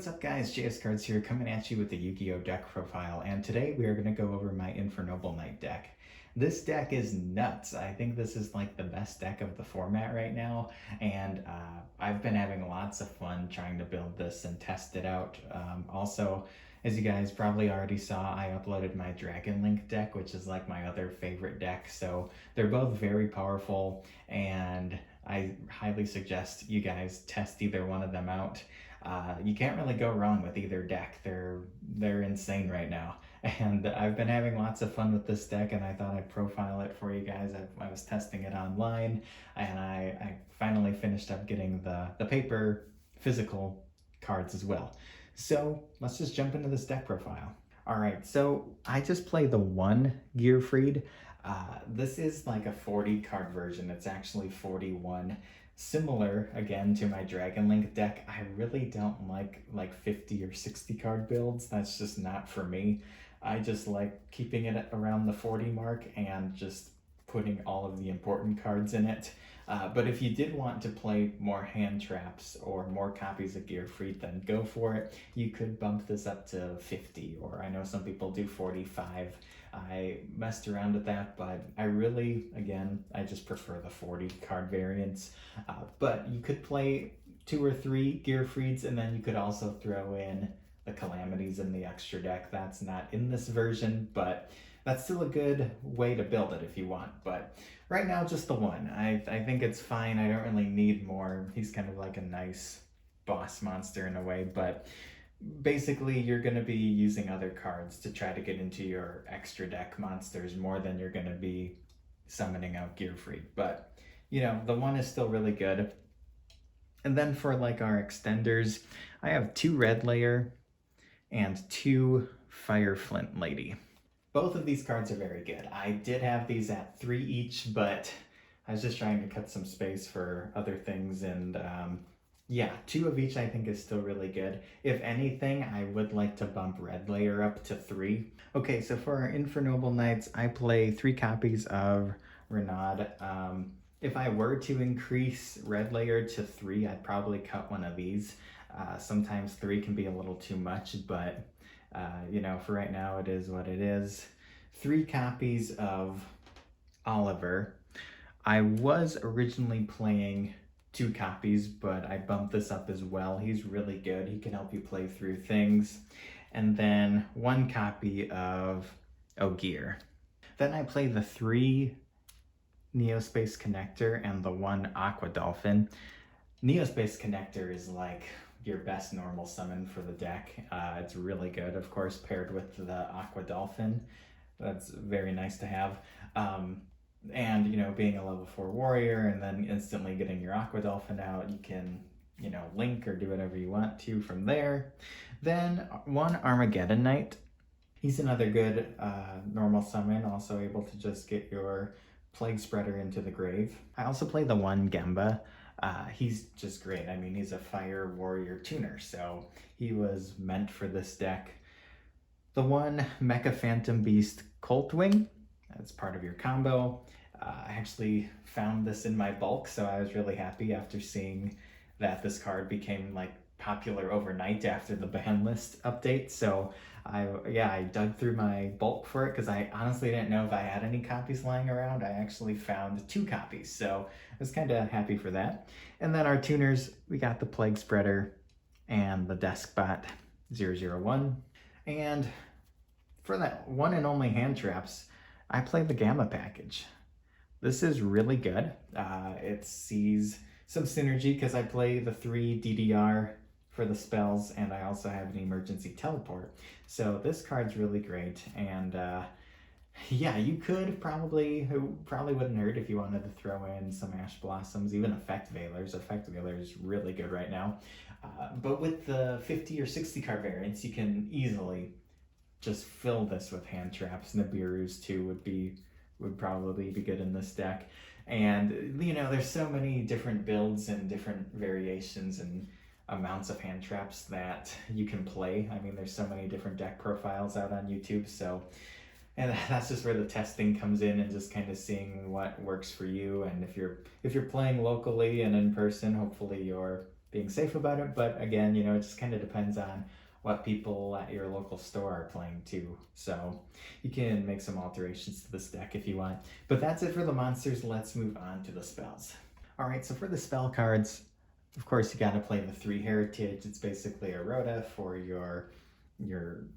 up guys, JS Cards here coming at you with the Yu-Gi-Oh deck profile, and today we are going to go over my Infernoble Knight deck. This deck is nuts. I think this is like the best deck of the format right now, and I've been having lots of fun trying to build this and test it out. Also, as you guys probably already saw, I uploaded my Dragon Link deck, which is like my other favorite deck, so they're both very powerful, and I highly suggest you guys test either one of them out. You can't really go wrong with either deck. They're insane right now, and I've been having lots of fun with this deck, and I thought I'd profile it for you guys. I was testing it online, and I finally finished up getting the paper physical cards as well. So let's just jump into this deck profile. All right, so I just play the one Gearfried. This is like a 40 card version. It's actually 41. Similar, again, to my Dragon Link deck. I really don't like 50 or 60 card builds. That's just not for me. I just like keeping it around the 40 mark and just putting all of the important cards in it. But if you did want to play more hand traps or more copies of Gearfried, then go for it. You could bump this up to 50, or I know some people do 45. I messed around with that, but I really, again, I just prefer the 40 card variants. But you could play 2 or 3 Gearfrieds, and then you could also throw in the Calamities in the extra deck. That's not in this version, but that's still a good way to build it if you want. But right now, just the one. I think it's fine. I don't really need more. He's kind of like a nice boss monster in a way, but basically you're going to be using other cards to try to get into your extra deck monsters more than you're going to be summoning out Gearfried. But, you know, the one is still really good. And then for like our extenders, I have 2 Red Layer and 2 Fire Flint Lady. Both of these cards are very good. I did have these at 3 each, but I was just trying to cut some space for other things, and yeah, 2 of each I think is still really good. If anything, I would like to bump Red Layer up to 3. Okay, so for our Infernoble Knights, I play 3 copies of Renaud. If I were to increase Red Layer to 3, I'd probably cut one of these. Sometimes 3 can be a little too much, but you know, for right now, it is what it is. 3 copies of Oliver. I was originally playing 2 copies, but I bumped this up as well. He's really good. He can help you play through things. And then 1 copy of Ogier. Then I play the 3 Neospace Connector and the 1 Aqua Dolphin. Neospace Connector is like your best normal summon for the deck. It's really good, of course, paired with the Aqua Dolphin. That's very nice to have. And, you know, being a level 4 warrior and then instantly getting your Aqua Dolphin out, you can, you know, link or do whatever you want to from there. Then 1 Armageddon Knight. He's another good normal summon, also able to just get your Plague Spreader into the grave. I also play the 1 Gemba. He's just great. I mean, he's a fire warrior tuner, so he was meant for this deck. The 1 Mecha Phantom Beast Coltwing, that's part of your combo. I actually found this in my bulk, so I was really happy after seeing that this card became like popular overnight after the ban list update. So I dug through my bulk for it because I honestly didn't know if I had any copies lying around. I actually found 2 copies, so I was kind of happy for that. And then our tuners, we got the Plague Spreader and the Deskbot 001. And for that one and only hand traps, I play the Gamma package. This is really good. It sees some synergy because I play the 3 DDR for the spells, and I also have an emergency teleport. So this card's really great, and yeah, you could probably wouldn't hurt if you wanted to throw in some Ash Blossoms, even Effect Veilers. Effect Veiler is really good right now. But with the 50 or 60 card variants, you can easily just fill this with hand traps. Nibiru's too would probably be good in this deck. And, you know, there's so many different builds and different variations and amounts of hand traps that you can play. I mean, there's so many different deck profiles out on YouTube, so, and that's just where the testing comes in and just kind of seeing what works for you. And if you're playing locally and in person, hopefully your being safe about it. But again, you know, it just kind of depends on what people at your local store are playing too. So you can make some alterations to this deck if you want. But that's it for the monsters. Let's move on to the spells. All right, so for the spell cards, of course, you got to play the 3 heritage. It's basically a rota for your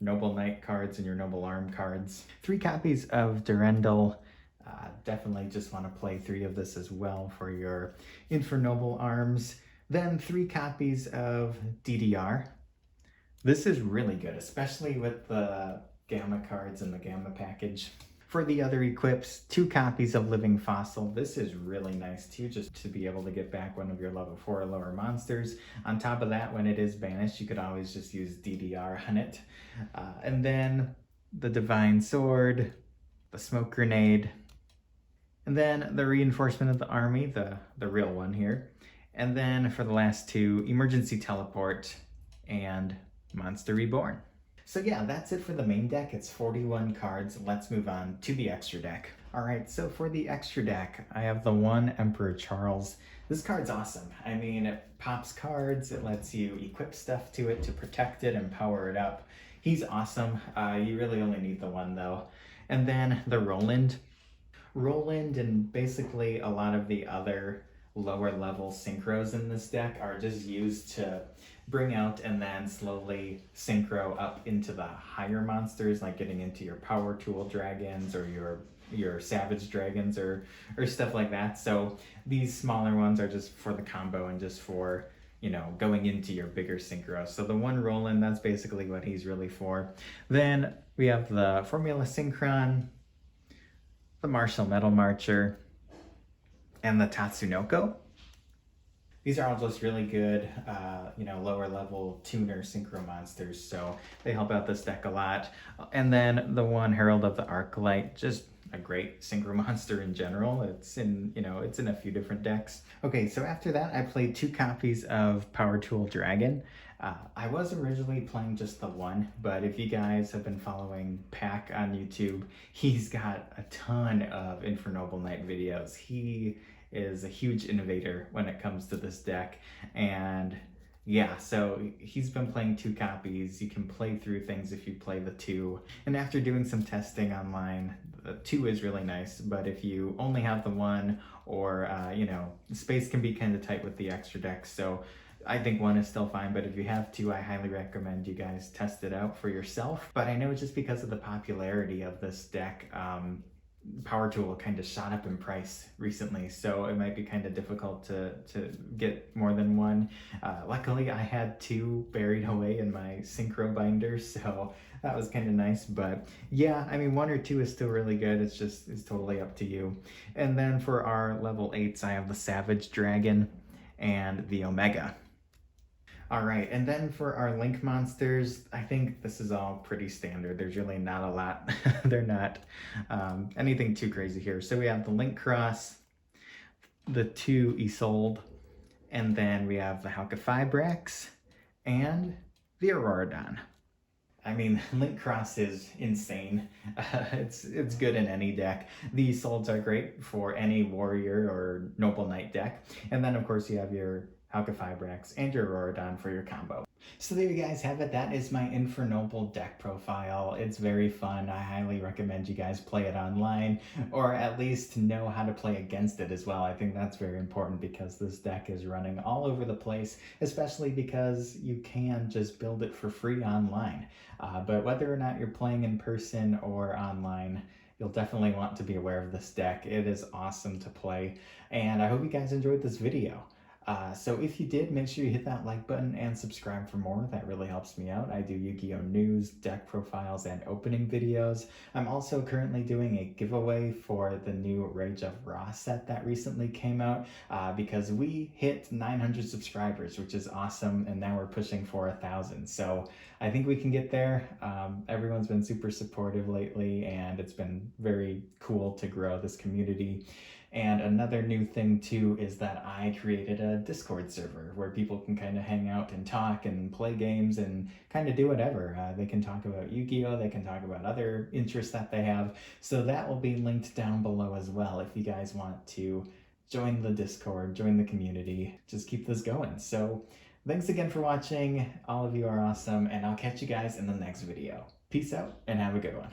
noble knight cards and your noble arm cards. 3 copies of Durendal. Definitely just want to play 3 of this as well for your Infernoble arms. Then 3 copies of DDR. This is really good, especially with the Gamma cards and the Gamma package. For the other equips, 2 copies of Living Fossil. This is really nice too, just to be able to get back one of your level 4 or lower monsters. On top of that, when it is banished, you could always just use DDR on it. And then the Divine Sword, the Smoke Grenade, and then the Reinforcement of the Army, the real one here. And then for the last 2, Emergency Teleport and Monster Reborn. So yeah, that's it for the main deck. It's 41 cards. Let's move on to the extra deck. All right, so for the extra deck, I have the 1 Emperor Charles. This card's awesome. I mean, it pops cards, it lets you equip stuff to it to protect it and power it up. He's awesome. You really only need the 1 though. And then the Roland. Roland and basically a lot of the other lower level synchros in this deck are just used to bring out and then slowly synchro up into the higher monsters, like getting into your power tool dragons or your savage dragons or stuff like that. So these smaller ones are just for the combo and just for, you know, going into your bigger synchro. So the 1 Roland, that's basically what he's really for. Then we have the Formula Synchron, the Martial Metal Marcher, and the Tatsunoko. These are all just really good, you know, lower level tuner synchro monsters, so they help out this deck a lot. And then the 1 Herald of the Arclight, just a great synchro monster in general. It's in, you know, it's in a few different decks. Okay, so after that, I played 2 copies of Power Tool Dragon. I was originally playing just the 1, but if you guys have been following Pack on YouTube, he's got a ton of Infernoble Knight videos. He is a huge innovator when it comes to this deck, and yeah, so he's been playing 2 copies. You can play through things if you play the 2, and after doing some testing online, the 2 is really nice, but if you only have the 1, or you know, space can be kind of tight with the extra decks, so I think 1 is still fine, but if you have 2, I highly recommend you guys test it out for yourself. But I know just because of the popularity of this deck, Power Tool kind of shot up in price recently, so it might be kind of difficult to get more than 1. Luckily, I had 2 buried away in my synchro binder, so that was kind of nice. But yeah, I mean, 1 or 2 is still really good. It's totally up to you. And then for our level 8s, I have the Savage Dragon and the Omega. All right, and then for our Link monsters, I think this is all pretty standard. There's really not a lot. They're not anything too crazy here. So we have the Link Cross, the 2 Isolde, and then we have the Halqifibrax and the Auroradon. I mean, Link Cross is insane. It's good in any deck. The Isoldes are great for any warrior or noble knight deck. And then of course you have your Halqifibrax and your Auroradon for your combo. So there you guys have it. That is my Infernoble deck profile. It's very fun. I highly recommend you guys play it online, or at least know how to play against it as well. I think that's very important because this deck is running all over the place, especially because you can just build it for free online. But whether or not you're playing in person or online, you'll definitely want to be aware of this deck. It is awesome to play, and I hope you guys enjoyed this video. So if you did, make sure you hit that like button and subscribe for more. That really helps me out. I do Yu-Gi-Oh! News, deck profiles, and opening videos. I'm also currently doing a giveaway for the new Rage of Ra set that recently came out because we hit 900 subscribers, which is awesome, and now we're pushing for 1,000. So I think we can get there. Everyone's been super supportive lately, and it's been very cool to grow this community. And another new thing too is that I created a Discord server where people can kind of hang out and talk and play games and kind of do whatever. They can talk about Yu-Gi-Oh! They can talk about other interests that they have. So that will be linked down below as well if you guys want to join the Discord, join the community, just keep this going. So thanks again for watching. All of you are awesome, and I'll catch you guys in the next video. Peace out and have a good one.